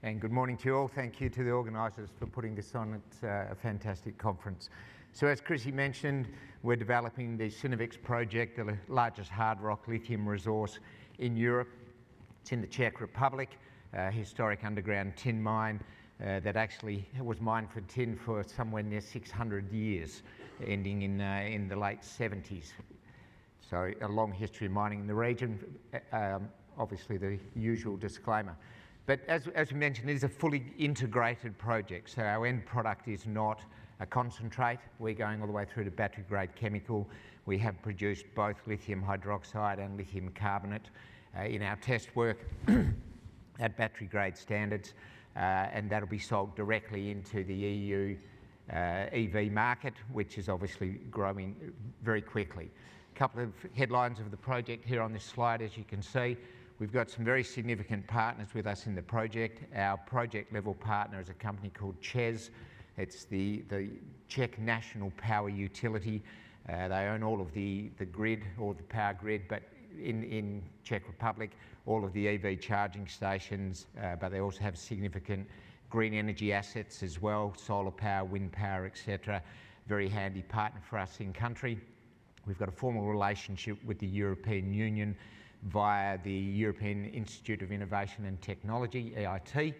and good morning to you all. Thank you to the organisers for putting this on. It's a fantastic conference. So as Chrissy mentioned, we're developing the Synovix project, the largest hard rock lithium resource in Europe. It's in the Czech Republic, a historic underground tin mine that actually was mined for tin for somewhere near 600 years, ending in the late 70s. So a long history of mining in the region, obviously the usual disclaimer. But as we mentioned, it is a fully integrated project, so our end product is not a concentrate. We're going all the way through to battery-grade chemical. We have produced both lithium hydroxide and lithium carbonate in our test work at battery-grade standards, and that'll be sold directly into the EU EV market, which is obviously growing very quickly. A couple of headlines of the project here on this slide, as you can see. We've got some very significant partners with us in the project. Our project level partner is a company called ČEZ. It's the Czech national power utility. They own all of the grid, or the power grid, but in Czech Republic, all of the EV charging stations, but they also have significant green energy assets as well, solar power, wind power, etc. Very handy partner for us in country. We've got a formal relationship with the European Union via the European Institute of Innovation and Technology, EIT.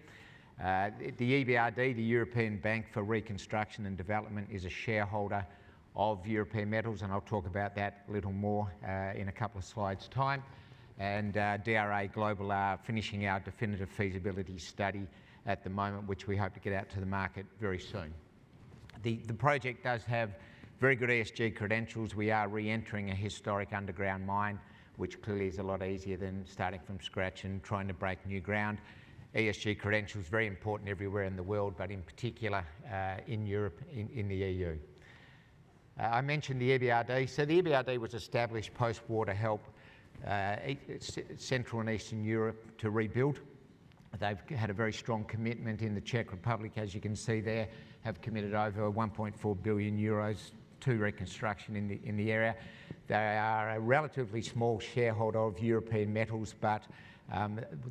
The EBRD, the European Bank for Reconstruction and Development, is a shareholder of European Metals, and I'll talk about that a little more in a couple of slides' time. And DRA Global are finishing our definitive feasibility study at the moment, which we hope to get out to the market very soon. The project does have very good ESG credentials. We are re-entering a historic underground mine, which clearly is a lot easier than starting from scratch and trying to break new ground. ESG credentials very important everywhere in the world, but in particular in Europe, in the EU. I mentioned the EBRD. So the EBRD was established post-war to help Central and Eastern Europe to rebuild. They've had a very strong commitment in the Czech Republic, as you can see there, have committed over 1.4 billion euros to reconstruction in the area. They are a relatively small shareholder of European Metals, but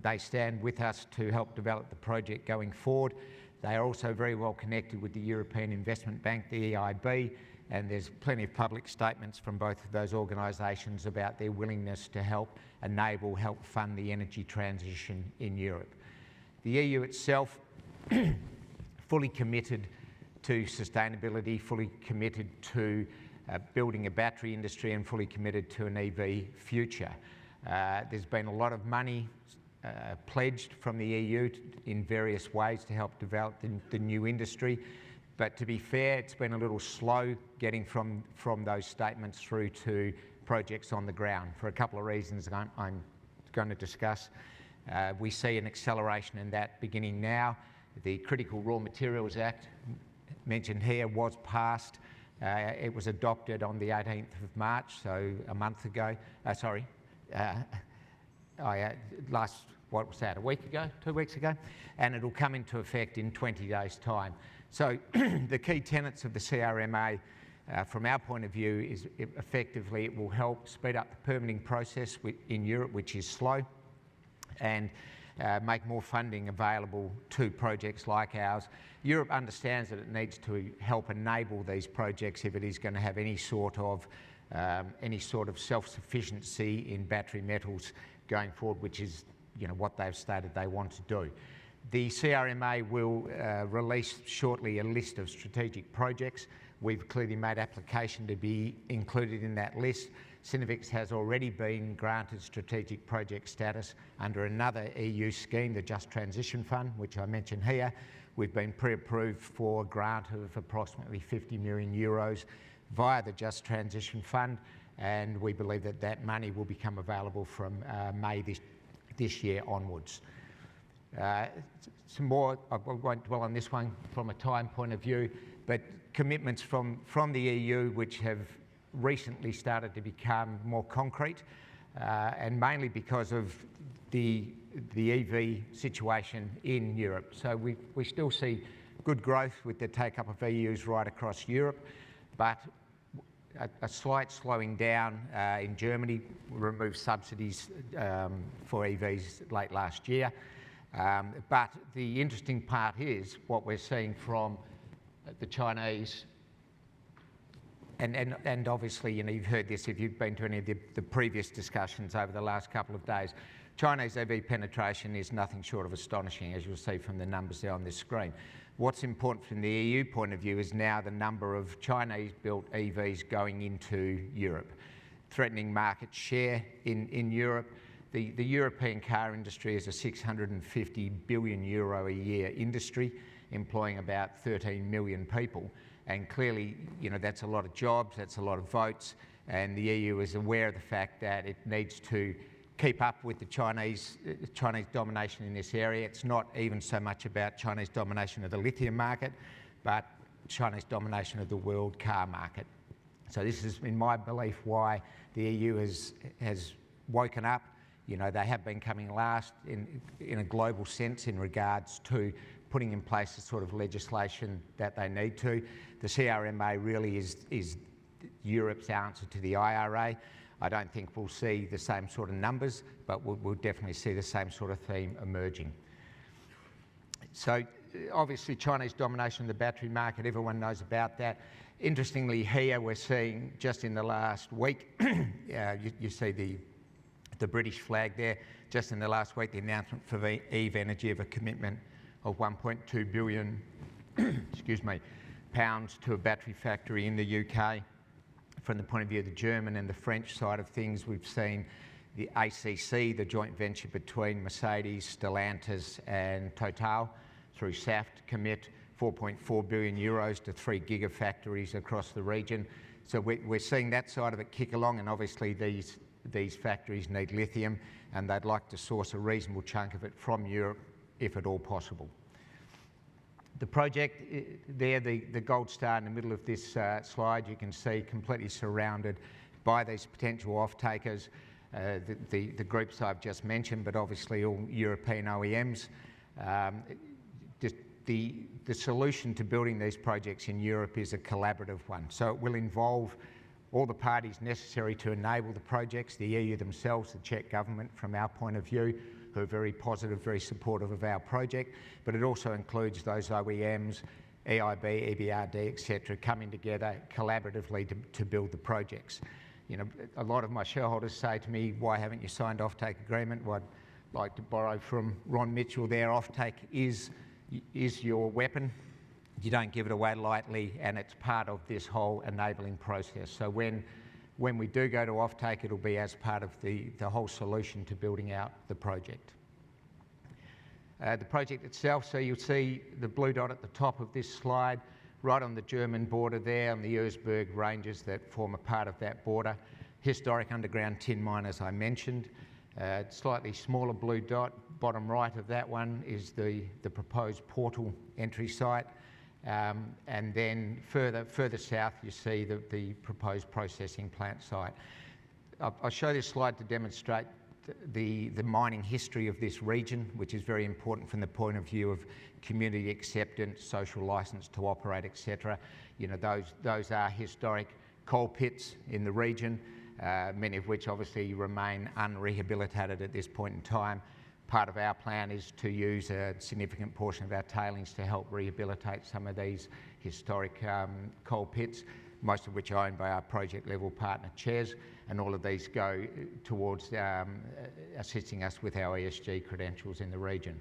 they stand with us to help develop the project going forward. They are also very well connected with the European Investment Bank, the EIB, and there's plenty of public statements from both of those organisations about their willingness to help fund the energy transition in Europe. The EU itself, fully committed to sustainability, fully committed to building a battery industry, and fully committed to an EV future. There's been a lot of money pledged from the EU in various ways to help develop the new industry. But to be fair, it's been a little slow getting from those statements through to projects on the ground for a couple of reasons I'm going to discuss. We see an acceleration in that beginning now. The Critical Raw Materials Act, mentioned here, was passed. It was adopted on the 18th of March, so a month ago. What was that, a week ago, 2 weeks ago? And it'll come into effect in 20 days' time. So the key tenets of the CRMA, from our point of view, is effectively it will help speed up the permitting process in Europe, which is slow, and make more funding available to projects like ours. Europe understands that it needs to help enable these projects if it is going to have any sort of self-sufficiency in battery metals going forward, which is what they've stated they want to do. The CRMA will release shortly a list of strategic projects. We've clearly made application to be included in that list. Synovix has already been granted strategic project status under another EU scheme, the Just Transition Fund, which I mentioned here. We've been pre-approved for a grant of approximately 50 million euros via the Just Transition Fund, and we believe that that money will become available from May this year onwards. Some more, I won't dwell on this one from a time point of view, but commitments from the EU which have recently started to become more concrete, and mainly because of the EV situation in Europe. So we still see good growth with the take-up of EUs right across Europe, but a slight slowing down in Germany. We removed subsidies for EVs late last year. But the interesting part is what we're seeing from the Chinese, and obviously, you've heard this if you've been to any of the previous discussions over the last couple of days. Chinese EV penetration is nothing short of astonishing, as you'll see from the numbers there on this screen. What's important from the EU point of view is now the number of Chinese-built EVs going into Europe, threatening market share in Europe. The European car industry is a €650 billion a year industry, employing about 13 million people. And clearly, that's a lot of jobs, that's a lot of votes, and the EU is aware of the fact that it needs to keep up with the Chinese domination in this area. It's not even so much about Chinese domination of the lithium market, but Chinese domination of the world car market. So this is, in my belief, why the EU has woken up. They have been coming last in a global sense in regards to putting in place the sort of legislation that they need to. The CRMA really is Europe's answer to the IRA. I don't think we'll see the same sort of numbers, but we'll definitely see the same sort of theme emerging. So obviously Chinese domination of the battery market, everyone knows about that. Interestingly here we're seeing just in the last week, you see the British flag there, just in the last week the announcement for Eve Energy of a commitment of 1.2 billion pounds to a battery factory in the UK. From the point of view of the German and the French side of things, we've seen the ACC, the joint venture between Mercedes, Stellantis and Total, through Saft, commit €4.4 billion to 3 gigafactories across the region. So we're seeing that side of it kick along, and obviously these factories need lithium, and they'd like to source a reasonable chunk of it from Europe, if at all possible. The project there, the gold star in the middle of this slide, you can see completely surrounded by these potential off-takers, the groups I've just mentioned, but obviously all European OEMs. The solution to building these projects in Europe is a collaborative one. So it will involve all the parties necessary to enable the projects, the EU themselves, the Czech government from our point of view, who are very positive, very supportive of our project, but it also includes those OEMs, EIB, EBRD, etc., coming together collaboratively to build the projects. A lot of my shareholders say to me, why haven't you signed offtake agreement? Well, I'd like to borrow from Ron Mitchell there, offtake is your weapon. You don't give it away lightly, and it's part of this whole enabling process. So when we do go to offtake, it'll be as part of the whole solution to building out the project. The project itself, so you'll see the blue dot at the top of this slide, right on the German border there, on the Erzberg ranges that form a part of that border. Historic underground tin mine, as I mentioned. Slightly smaller blue dot, bottom right of that one is the proposed portal entry site. And then further south you see the proposed processing plant site. I'll show this slide to demonstrate the mining history of this region, which is very important from the point of view of community acceptance, social licence to operate, etc. Those are historic coal pits in the region, many of which obviously remain unrehabilitated at this point in time. Part of our plan is to use a significant portion of our tailings to help rehabilitate some of these historic coal pits, most of which are owned by our project level partner CHES, and all of these go towards assisting us with our ESG credentials in the region.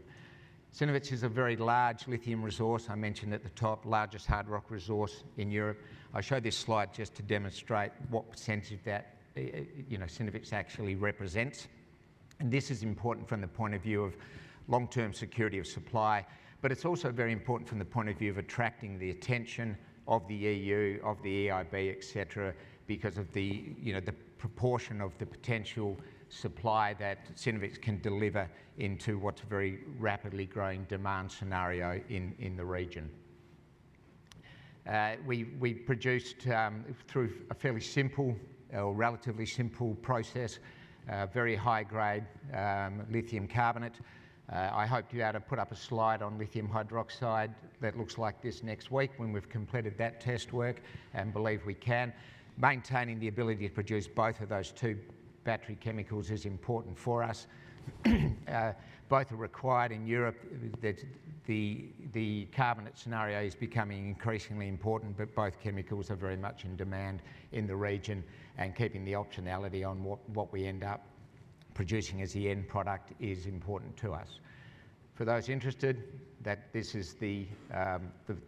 Cinovich is a very large lithium resource. I mentioned at the top, largest hard rock resource in Europe. I show this slide just to demonstrate what percentage of that Cinovich actually represents. And this is important from the point of view of long-term security of supply, but it's also very important from the point of view of attracting the attention of the EU, of the EIB, etc., because of the proportion of the potential supply that Cinovich can deliver into what's a very rapidly growing demand scenario in the region. We produced through a fairly simple or relatively simple process, very high grade lithium carbonate. I hope to be able to put up a slide on lithium hydroxide that looks like this next week when we've completed that test work, and believe we can. Maintaining the ability to produce both of those two battery chemicals is important for us. Both are required in Europe. The carbonate scenario is becoming increasingly important, but both chemicals are very much in demand in the region, and keeping the optionality on what we end up producing as the end product is important to us. For those interested, this is the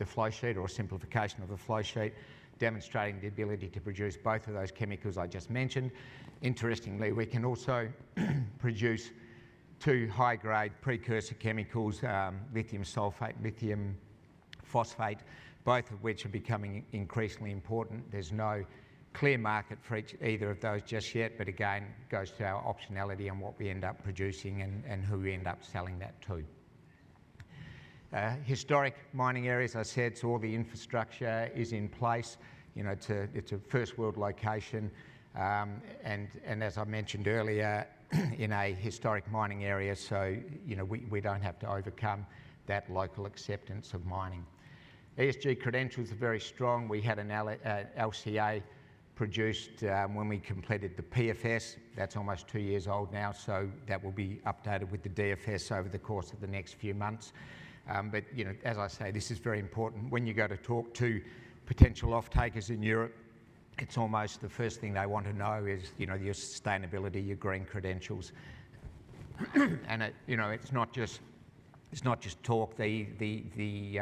flow sheet, or a simplification of the flow sheet, demonstrating the ability to produce both of those chemicals I just mentioned. Interestingly, we can also produce two high-grade precursor chemicals, lithium sulfate, lithium phosphate, both of which are becoming increasingly important. There's no clear market for either of those just yet, but again, goes to our optionality on what we end up producing and who we end up selling that to. Historic mining areas, I said, so all the infrastructure is in place. You know, it's a first world location, and as I mentioned earlier, in a historic mining area, so you know we don't have to overcome that local acceptance of mining. ESG credentials are very strong. We had an LCA produced when we completed the PFS. That's almost 2 years old now, so that will be updated with the DFS over the course of the next few months. But you know, as I say, this is very important. When you go to talk to potential off-takers in Europe, it's almost the first thing they want to know is, you know, your sustainability, your green credentials, and you know, it's not just talk. The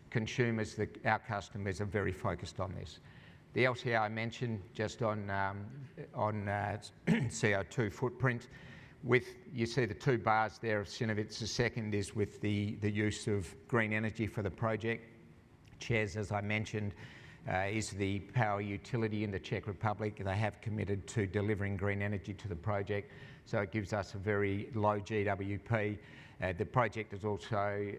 consumers, our customers, are very focused on this. The LCA I mentioned just on CO2 footprint. You see the two bars there of Synovitz. The second is with the use of green energy for the project. CEZ, as I mentioned, is the power utility in the Czech Republic. They have committed to delivering green energy to the project, so it gives us a very low GWP. The project is also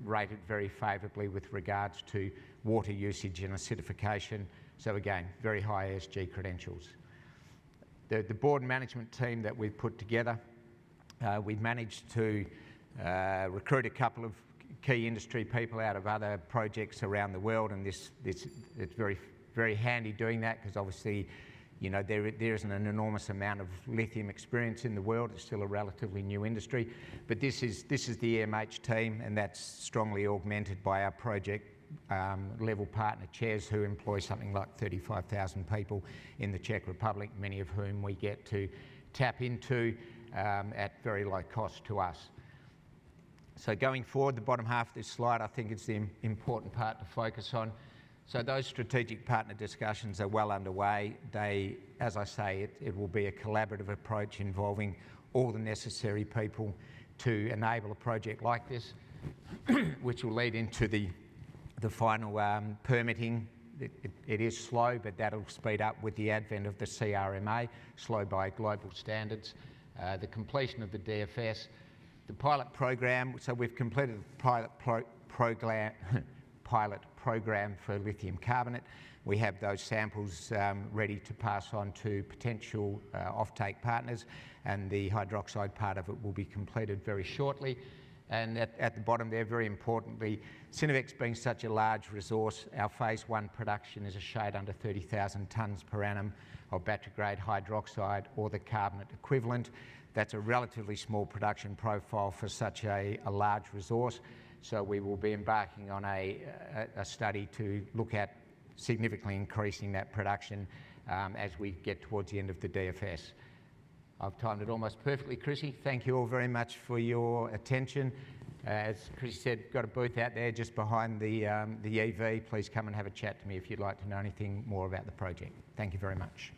rated very favourably with regards to water usage and acidification, so again, very high ESG credentials. The board management team that we've put together, we've managed to recruit a couple of key industry people out of other projects around the world, and it's very, very handy doing that, because obviously, you know, there isn't an enormous amount of lithium experience in the world. It's still a relatively new industry, but this is the EMH team, and that's strongly augmented by our project level partner CEZ, who employs something like 35,000 people in the Czech Republic, many of whom we get to tap into at very low cost to us. So going forward, the bottom half of this slide, I think it's the important part to focus on. So those strategic partner discussions are well underway. As I say, it will be a collaborative approach involving all the necessary people to enable a project like this, which will lead into the final permitting. It is slow, but that'll speed up with the advent of the CRMA, slow by global standards. The completion of the DFS, the pilot program. So we've completed the pilot program for lithium carbonate. We have those samples ready to pass on to potential offtake partners, and the hydroxide part of it will be completed very shortly. And at the bottom there, very importantly, Synovitz being such a large resource, our phase 1 production is a shade under 30,000 tonnes per annum of battery-grade hydroxide, or the carbonate equivalent. That's a relatively small production profile for such a large resource. So we will be embarking on a study to look at significantly increasing that production as we get towards the end of the DFS. I've timed it almost perfectly, Chrissy. Thank you all very much for your attention. As Chrissy said, got a booth out there just behind the EV. Please come and have a chat to me if you'd like to know anything more about the project. Thank you very much.